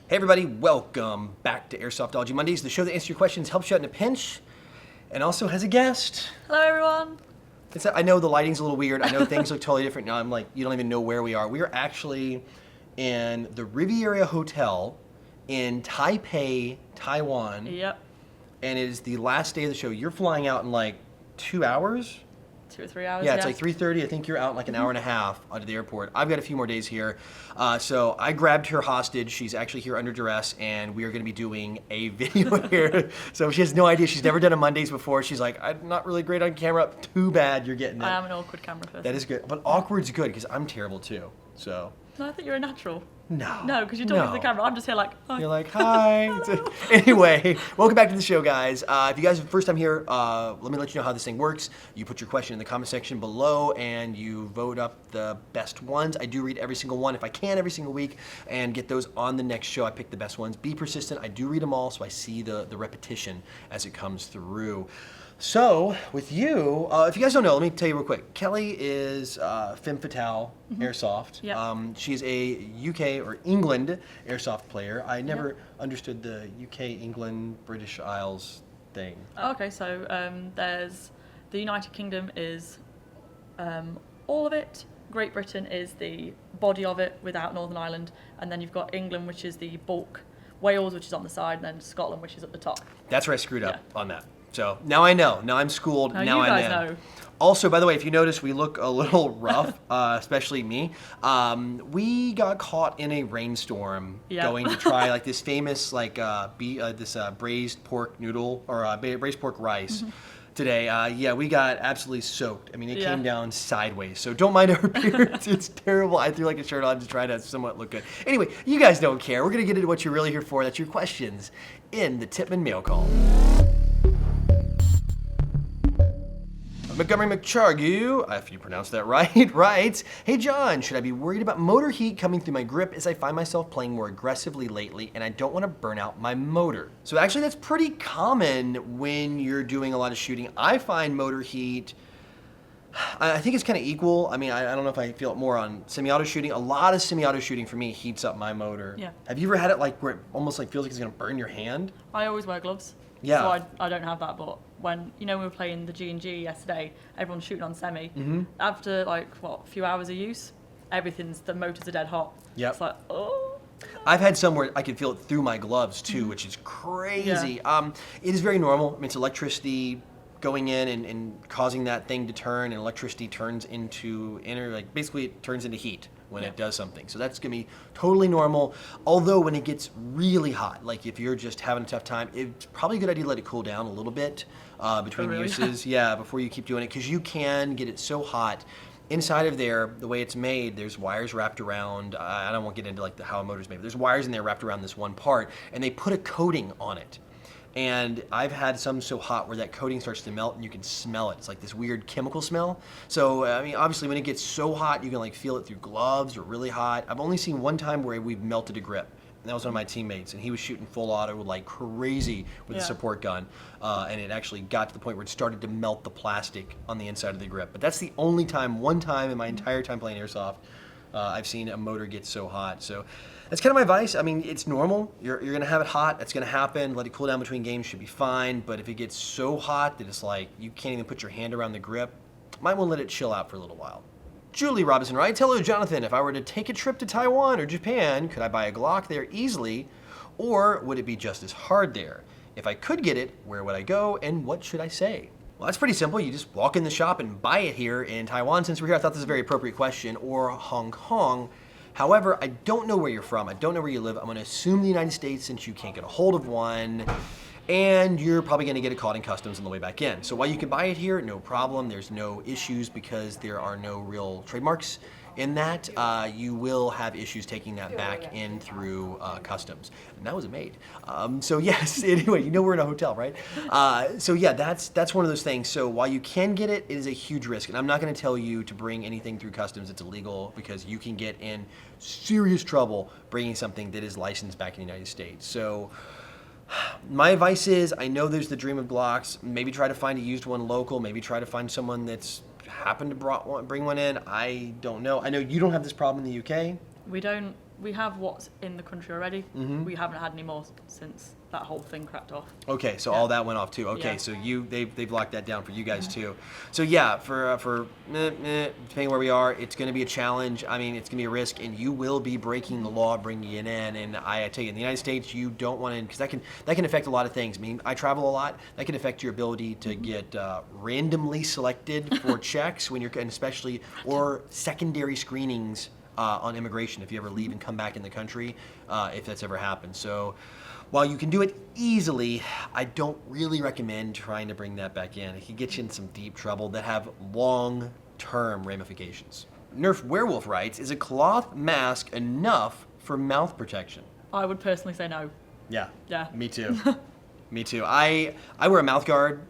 Hey everybody, welcome back to Airsoftology Mondays, the show that answers your questions, helps you out in a pinch, and also has a guest. Hello everyone. I know the lighting's a little weird. I know things look totally different now. I'm like, you don't even know where we are. We are actually in the Riviera Hotel in Taipei, Taiwan. Yep. And it is the last day of the show. You're flying out in like 2 hours? 2 or 3 hours. Yeah, it's like 3:30. I think you're out in like an hour and a half out of the airport. I've got a few more days here. So I grabbed her hostage. She's actually here under duress, and we are going to be doing a video here. So she has no idea. She's never done a Mondays before. She's like, I'm not really great on camera. Too bad you're getting it. I am an awkward camera person. That is good. But awkward's good because I'm terrible too. So. No, I think you're a natural. No. No, because you're talking to the camera. I'm just here like, hi. You're like, hi. Anyway, welcome back to the show, guys. If you guys are the first time here, let me let you know how this thing works. You put your question in the comment section below, and you vote up the best ones. I do read every single one, if I can, every single week, and get those on the next show. I pick the best ones. Be persistent. I do read them all, so I see the repetition as it comes through. So, with you, if you guys don't know, let me tell you real quick. Kelly is Femme Fatale Airsoft. Yep. She's a UK or England Airsoft player. I never understood the UK, England, British Isles thing. Okay, so there's the United Kingdom is all of it. Great Britain is the body of it without Northern Ireland, and then you've got England, which is the bulk. Wales, which is on the side, and then Scotland, which is at the top. That's where I screwed up on that. So now I know. Now I'm schooled. Now now you I'm guys in. know. Also, by the way, if you notice, we look a little rough, especially me. We got caught in a rainstorm going to try like this famous braised pork noodle or braised pork rice. Today, we got absolutely soaked. I mean, it came down sideways. So don't mind our appearance. It's terrible. I threw like a shirt on to try to somewhat look good. Anyway, you guys don't care. We're going to get into what you're really here for. That's your questions in the Tipman Mail Call. Montgomery McChargu, if you pronounce that right, writes, Hey John, should I be worried about motor heat coming through my grip as I find myself playing more aggressively lately and I don't want to burn out my motor? So actually that's pretty common when you're doing a lot of shooting. I find motor heat, I think it's kind of equal. I mean, I don't know if I feel it more on semi-auto shooting. A lot of semi-auto shooting for me heats up my motor. Yeah. Have you ever had it like where it almost like feels like it's going to burn your hand? I always wear gloves. Yeah. So I don't have that, but when, we were playing the G&G yesterday, everyone's shooting on semi. After a few hours of use, the motors are dead hot. Yep. It's like, oh. I've had some where I can feel it through my gloves too, which is crazy. Yeah. It is very normal. I mean, it's electricity going in and causing that thing to turn, and electricity turns into basically it turns into heat when it does something. So that's gonna be totally normal. Although when it gets really hot, like if you're just having a tough time, it's probably a good idea to let it cool down a little bit between uses. Yeah, before you keep doing it, because you can get it so hot. Inside of there, the way it's made, there's wires wrapped around, I don't want to get into how a motor's made, but there's wires in there wrapped around this one part, and they put a coating on it. And I've had some so hot where that coating starts to melt and you can smell it. It's like this weird chemical smell. So, I mean, obviously when it gets so hot, you can feel it through gloves or really hot. I've only seen one time where we've melted a grip. And that was one of my teammates, and he was shooting full auto like crazy with a support gun. And it actually got to the point where it started to melt the plastic on the inside of the grip. But that's the only time, one time in my entire time playing Airsoft, I've seen a motor get so hot. So that's kind of my advice. I mean, it's normal. You're going to have it hot. That's going to happen. Let it cool down between games. Should be fine. But if it gets so hot that it's like you can't even put your hand around the grip, might want to let it chill out for a little while. Julie Robinson writes, Hello, Jonathan. If I were to take a trip to Taiwan or Japan, could I buy a Glock there easily? Or would it be just as hard there? If I could get it, where would I go? And what should I say? Well, that's pretty simple. You just walk in the shop and buy it here in Taiwan. Since we're here, I thought this was a very appropriate question. Or Hong Kong. However, I don't know where you're from. I don't know where you live. I'm going to assume the United States since you can't get a hold of one. And you're probably going to get it caught in customs on the way back in. So while you can buy it here, no problem. There's no issues because there are no real trademarks in that. You will have issues taking that back in through customs. And that was a maid. So yes, anyway, you know we're in a hotel, right? So yeah, that's one of those things. So while you can get it, it is a huge risk. And I'm not going to tell you to bring anything through customs that's illegal because you can get in serious trouble bringing something that is licensed back in the United States. So my advice is, I know there's the dream of Glocks. Maybe try to find a used one local. Maybe try to find someone that's happened to bring one in. I don't know. I know you don't have this problem in the UK. We don't we have what's in the country already. Mm-hmm. We haven't had any more since that whole thing cracked off. Okay, so Yeah. all that went off too. Okay, Yeah. so they've locked that down for you guys too. So yeah, for depending where we are, it's going to be a challenge. I mean, it's going to be a risk, and you will be breaking the law bringing it in. And I tell you, in the United States, you don't want to, because that can affect a lot of things. I mean, I travel a lot. That can affect your ability to get randomly selected for checks when you're, and especially or secondary screenings on immigration if you ever leave and come back in the country, if that's ever happened. So while you can do it easily, I don't really recommend trying to bring that back in. It can get you in some deep trouble that have long-term ramifications. Nerf Werewolf writes, is a cloth mask enough for mouth protection? I would personally say no. Yeah. Yeah. Me too. Me too. I wear a mouth guard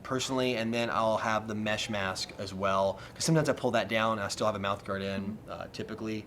personally, and then I'll have the mesh mask as well. Because sometimes I pull that down and I still have a mouth guard in, typically.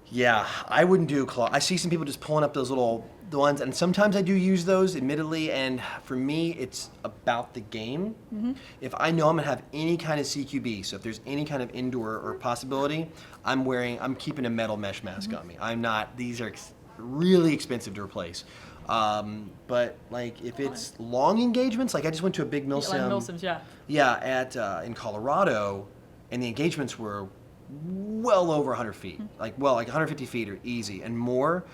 Yeah, I wouldn't do cloth. I see some people just pulling up those the ones, and sometimes I do use those, admittedly, and for me, it's about the game. Mm-hmm. If I know I'm gonna have any kind of CQB, so if there's any kind of indoor or possibility, I'm keeping a metal mesh mask on me. I'm not, these are really expensive to replace. But like if it's long engagements, like I just went to a big milsim. Like milsims, yeah. Yeah, in Colorado, and the engagements were well over 100 feet, like 150 feet or easy, and more.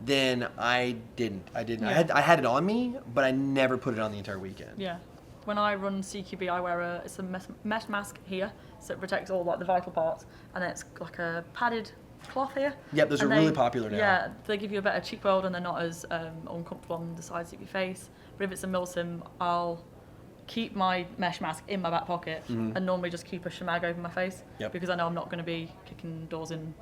Then I didn't. Yeah. I had it on me, but I never put it on the entire weekend. Yeah. When I run CQB, I wear it's a mesh mask here, so it protects all like the vital parts, and then it's like a padded cloth here. Yep, those are really popular now. Yeah, they give you a better cheek weld and they're not as uncomfortable on the sides of your face. But if it's a milsim, I'll keep my mesh mask in my back pocket and normally just keep a shemag over my face because I know I'm not going to be kicking doors in,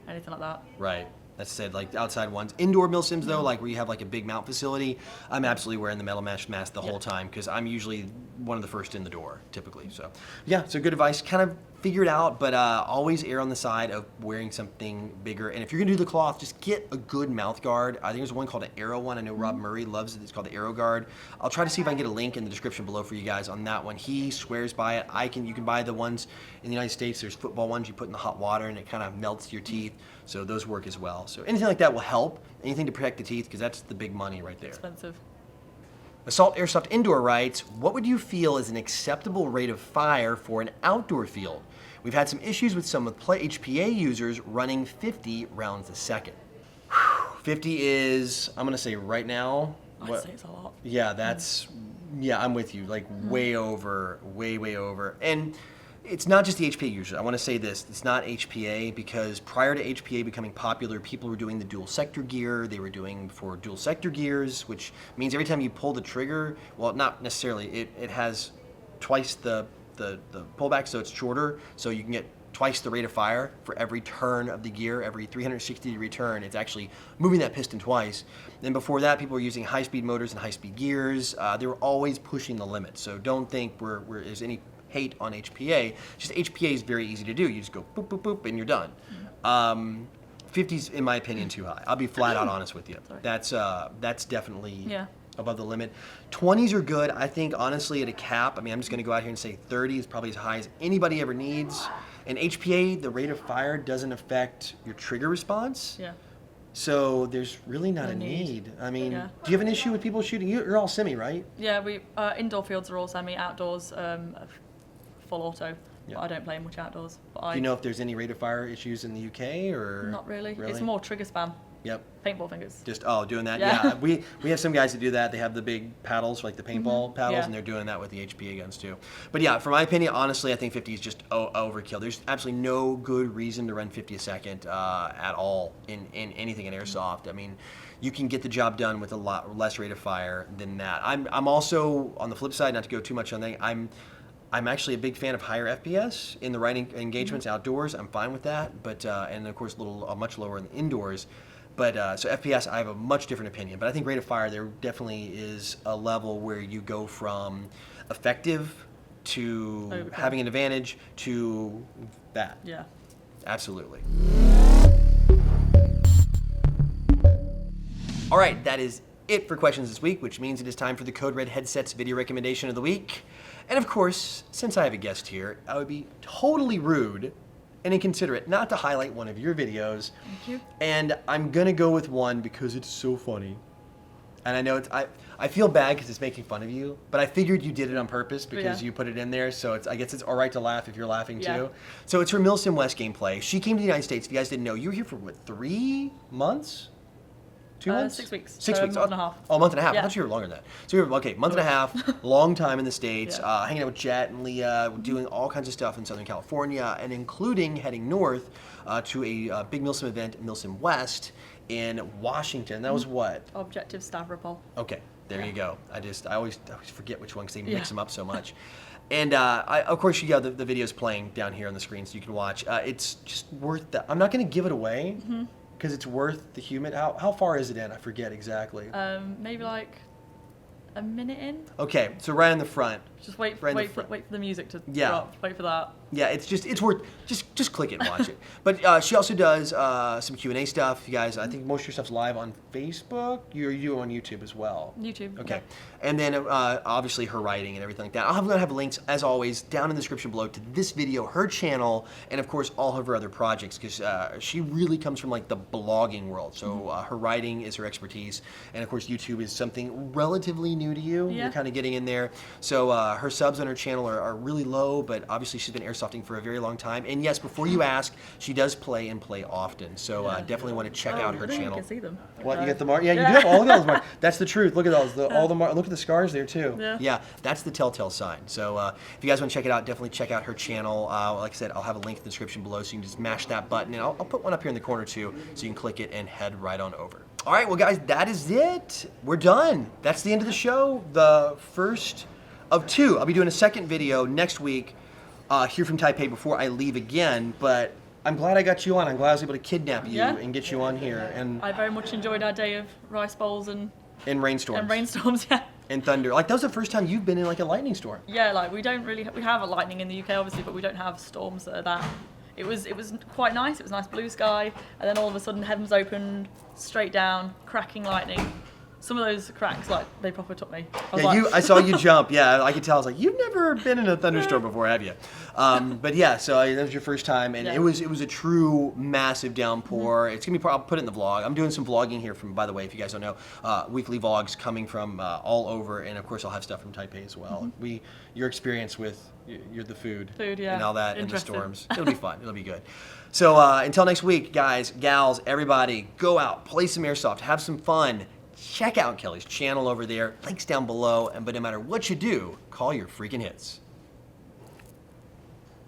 anything like that. Right. That's said, like outside ones. Indoor milsims though, like where you have like a big mount facility, I'm absolutely wearing the metal mesh mask the whole time because I'm usually one of the first in the door, typically. So yeah, so good advice. Kind of figure it out, but always err on the side of wearing something bigger. And if you're gonna do the cloth, just get a good mouth guard. I think there's one called an Aero one. I know Rob Murray loves it. It's called the Aero Guard. I'll try to see if I can get a link in the description below for you guys on that one. He swears by it. You can buy the ones in the United States. There's football ones you put in the hot water and it kind of melts your teeth. So those work as well. So anything like that will help. Anything to protect the teeth because that's the big money right there. Expensive. Assault Airsoft Indoor writes, what would you feel is an acceptable rate of fire for an outdoor field? We've had some issues with some of HPA users running 50 rounds a second. 50 is, I'm gonna say right now. I'd say it's a lot. Yeah, I'm with you, like way over. And it's not just the HPA users. I want to say this, it's not HPA because prior to HPA becoming popular, people were doing the dual sector gear. They were doing for dual sector gears, which means every time you pull the trigger, well, not necessarily, it has twice the pullback, so it's shorter, so you can get twice the rate of fire for every turn of the gear, every 360-degree turn. It's actually moving that piston twice. Then before that, people were using high-speed motors and high-speed gears. They were always pushing the limit. So don't think there's any hate on HPA. Just HPA is very easy to do. You just go boop, boop, boop, and you're done. 50's, in my opinion, too high. I'll be flat out honest with you. That's definitely above the limit. 20s are good. I think, honestly, at a cap, I mean, I'm just going to go out here and say 30 is probably as high as anybody ever needs. And HPA, the rate of fire doesn't affect your trigger response. Yeah. So there's really not a need. I mean, do you have an issue with people shooting? You're all semi, right? Yeah, we indoor fields are all semi, outdoors full auto. But I don't play much outdoors. But do you know if there's any rate of fire issues in the UK or? Not really. It's more trigger spam. Yep. Paintball fingers. Just doing that. Yeah. We have some guys that do that. They have the big paddles, like the paintball paddles, and they're doing that with the HPA guns too. But yeah, for my opinion, honestly, I think 50 is just overkill. There's absolutely no good reason to run 50 a second at all in anything in airsoft. I mean, you can get the job done with a lot less rate of fire than that. I'm also on the flip side, not to go too much on that. I'm actually a big fan of higher FPS in the right engagements outdoors. I'm fine with that, but and of course much lower in the indoors. But so FPS, I have a much different opinion. But I think rate of fire, there definitely is a level where you go from effective to having an advantage to that. Yeah. Absolutely. All right, that is it for questions this week, which means it is time for the Code Red Headsets video recommendation of the week. And of course, since I have a guest here, I would be totally rude and inconsiderate not to highlight one of your videos. Thank you. And I'm gonna go with one because it's so funny. And I know I feel bad because it's making fun of you, but I figured you did it on purpose because you put it in there. So I guess it's all right to laugh if you're laughing too. So it's her Milsim West gameplay. She came to the United States. If you guys didn't know, you were here for what, 3 months? 2 months? 6 weeks. 6 So weeks. a month and a half. Oh, a month and a half. I Yeah. thought you were longer than that. So you were, okay, month and a half, long time in the States, hanging out with Jet and Leah, doing all kinds of stuff in Southern California, and including heading north to a big Milsim event, Milsim West, in Washington. That was what? Objective Stavropol. Okay, there you go. I always forget which one because they mix them up so much. And of course, you got the videos playing down here on the screen so you can watch. It's just worth that. I'm not going to give it away because it's worth the human. How far is it in? I forget exactly. Maybe like a minute in. Okay, so right in the front. Just wait Right in the for the music to Yeah. drop. Wait for that. Yeah, it's worth just click it and watch it. But she also does some Q&A stuff. You guys, I think most of your stuff's live on Facebook. You do on YouTube as well. YouTube. Okay, and then obviously her writing and everything like that. I'm gonna have links as always down in the description below to this video, her channel, and of course all of her other projects because she really comes from like the blogging world. So her writing is her expertise, and of course YouTube is something relatively new to you. Yeah. You're kind of getting in there. So her subs on her channel are really low, but obviously she's been airsofting for a very long time. And yes, before you ask, she does play often. So definitely want to check out her channel. You can see them. What, you get the mark? Yeah, you do have all of those marks. That's the truth. Look at those. All the look at the scars there too. Yeah. That's the telltale sign. So if you guys want to check it out, definitely check out her channel. Like I said, I'll have a link in the description below, so you can just mash that button, and I'll put one up here in the corner too, so you can click it and head right on over. All right, well guys, that is it. We're done. That's the end of the show. The first of 2. I'll be doing a second video next week here from Taipei before I leave again, but I'm glad I got you on. I'm glad I was able to kidnap you and get you on here. And I very much enjoyed our day of rice bowls and rainstorms. yeah. And thunder. Like that was the first time you've been in like a lightning storm. Yeah, like we have a lightning in the UK obviously, but we don't have storms that are that. It was quite nice. It was nice blue sky, and then all of a sudden heavens opened straight down, cracking lightning. Some of those cracks, like, they proper took me. I saw you jump. Yeah, I could tell. I was like, you've never been in a thunderstorm before, have you? But yeah, so that was your first time, and it was a true massive downpour. It's gonna be. I'll put it in the vlog. I'm doing some vlogging here from, by the way, if you guys don't know, weekly vlogs coming from all over, and of course I'll have stuff from Taipei as well. Your experience with the food, and all that, and the storms. It'll be fun. It'll be good. So until next week, guys, gals, everybody, go out, play some airsoft, have some fun. Check out Kelly's channel over there. Links down below. But no matter what you do, call your freaking hits.